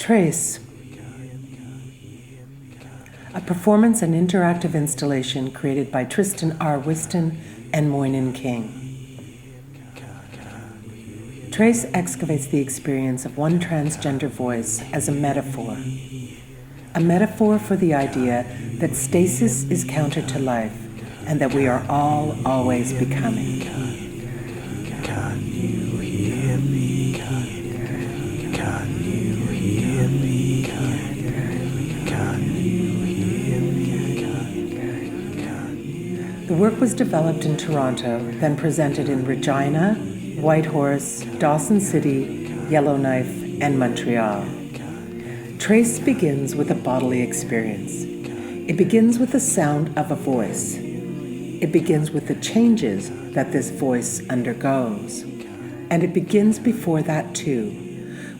Trace, a performance and interactive installation created by Tristan Whiston and Moynan King. Trace excavates the experience of one transgender voice as a metaphor for the idea that stasis is counter to life and that we are all always becoming. Can you hear me? Can you hear me? Can you hear me? The work was developed in Toronto, then presented in Regina, Whitehorse, Dawson City, Yellowknife, and Montreal. Trace begins with a bodily experience. It begins with the sound of a voice. It begins with the changes that this voice undergoes. And it begins before that too,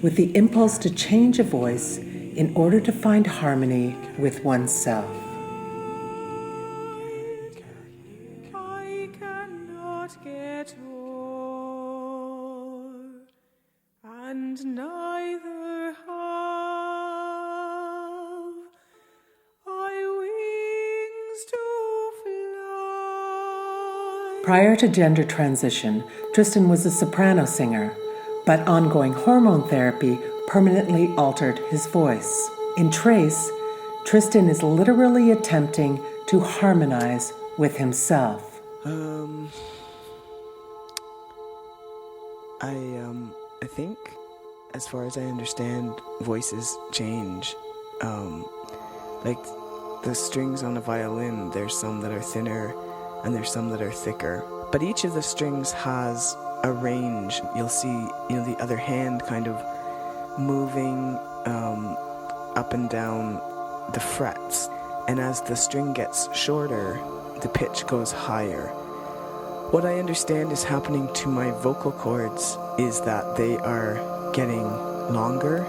with the impulse to change a voice in order to find harmony with oneself. I cannot get o'er, and neither have I wings to fly. Prior to gender transition, Tristan was a soprano singer, but ongoing hormone therapy permanently altered his voice. In Trace, Tristan is literally attempting to harmonize with himself. I think, as far as I understand, voices change. Like the strings on a violin, there's some that are thinner and there's some that are thicker. But each of the strings has a range. You'll see, the other hand kind of moving up and down the frets. And as the string gets shorter, the pitch goes higher. What I understand is happening to my vocal cords is that they are getting longer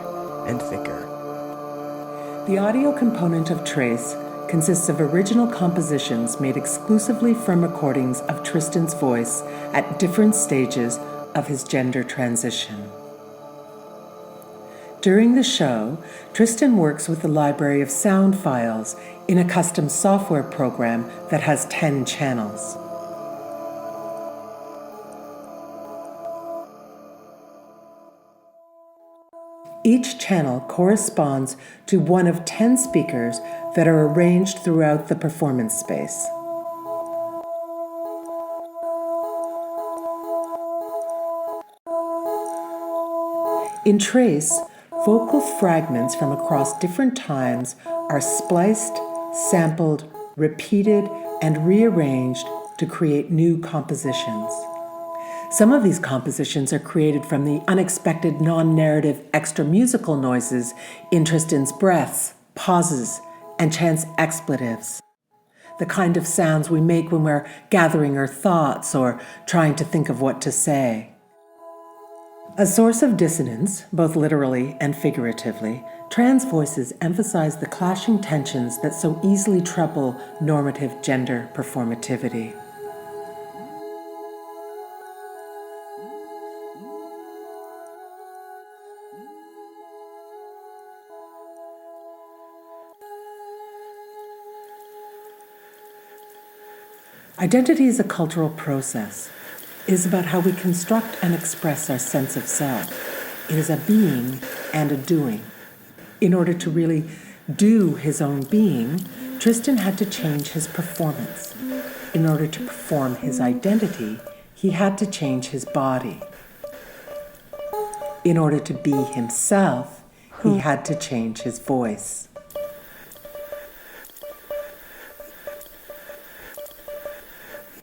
and thicker. The audio component of Trace consists of original compositions made exclusively from recordings of Tristan's voice at different stages of his gender transition. During the show, Tristan works with the library of sound files in a custom software program that has 10 channels. Each channel corresponds to one of 10 speakers that are arranged throughout the performance space. In Trace, vocal fragments from across different times are spliced, sampled, repeated, and rearranged to create new compositions. Some of these compositions are created from the unexpected non-narrative extra-musical noises in Tristan's breaths, pauses, and chance expletives. The kind of sounds we make when we're gathering our thoughts or trying to think of what to say. A source of dissonance, both literally and figuratively, trans voices emphasize the clashing tensions that so easily trouble normative gender performativity. Identity is a cultural process. It is about how we construct and express our sense of self. It is a being and a doing. In order to really do his own being, Tristan had to change his performance. In order to perform his identity, he had to change his body. In order to be himself, he had to change his voice.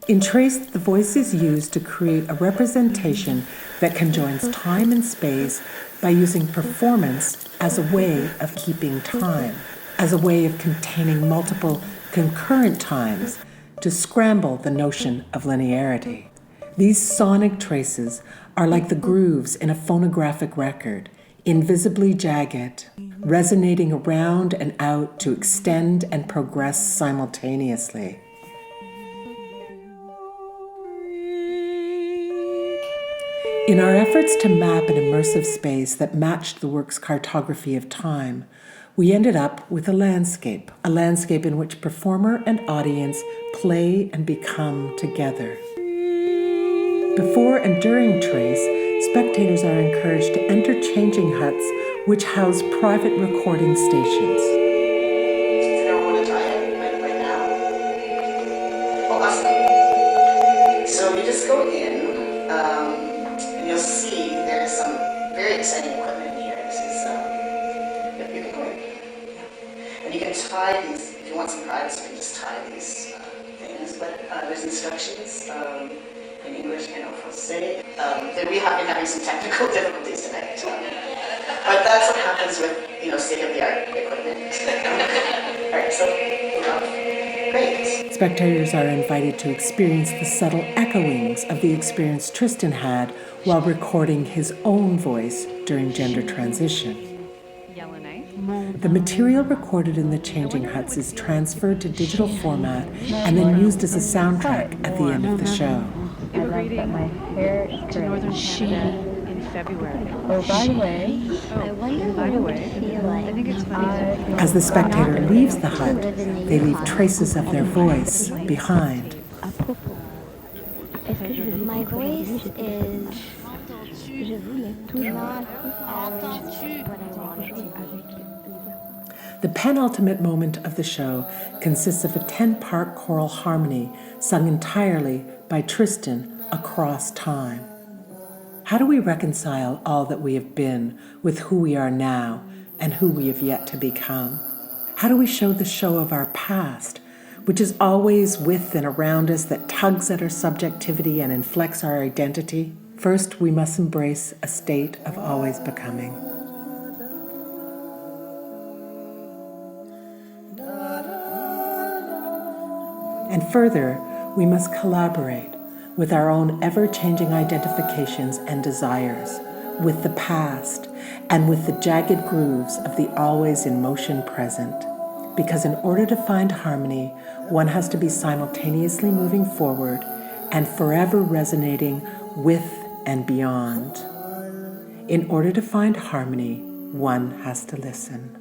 In Trace, the voice is used to create a representation that conjoins time and space by using performance as a way of keeping time, as a way of containing multiple concurrent times to scramble the notion of linearity. These sonic traces are like the grooves in a phonographic record, invisibly jagged, resonating around and out to extend and progress simultaneously. In our efforts to map an immersive space that matched the work's cartography of time, we ended up with a landscape in which performer and audience play and become together. Before and during Trace, spectators are encouraged to enter changing huts which house private recording stations. Does everyone want to try it right now? Oh, awesome. So you just go in, and you'll see there's some very exciting equipment here. This is, yep, you can go in. Yeah. And you can tie these, if you want some privacy, you can just tie these things, but there's instructions in English and en français. We have been having some technical difficulties tonight. But that's what happens with, state-of-the-art equipment. All right, so great. Spectators are invited to experience the subtle echoings of the experience Tristan had while recording his own voice during gender transition. The material recorded in the changing huts is transferred to digital format and then used as a soundtrack at the end of the show. Immigrating my hair to Northern Canada in February. Oh, by the way, I wonder what it would feel like. I think it's funny. As the spectator leaves the hut, they leave traces of their voice behind. My voice is not always what I want it to be. The penultimate moment of the show consists of a 10-part choral harmony sung entirely by Tristan across time. How do we reconcile all that we have been with who we are now and who we have yet to become? How do we show the show of our past, which is always with and around us, that tugs at our subjectivity and inflects our identity? First, we must embrace a state of always becoming. And further, we must collaborate with our own ever-changing identifications and desires, with the past, and with the jagged grooves of the always in motion present. Because in order to find harmony, one has to be simultaneously moving forward and forever resonating with and beyond. In order to find harmony, one has to listen.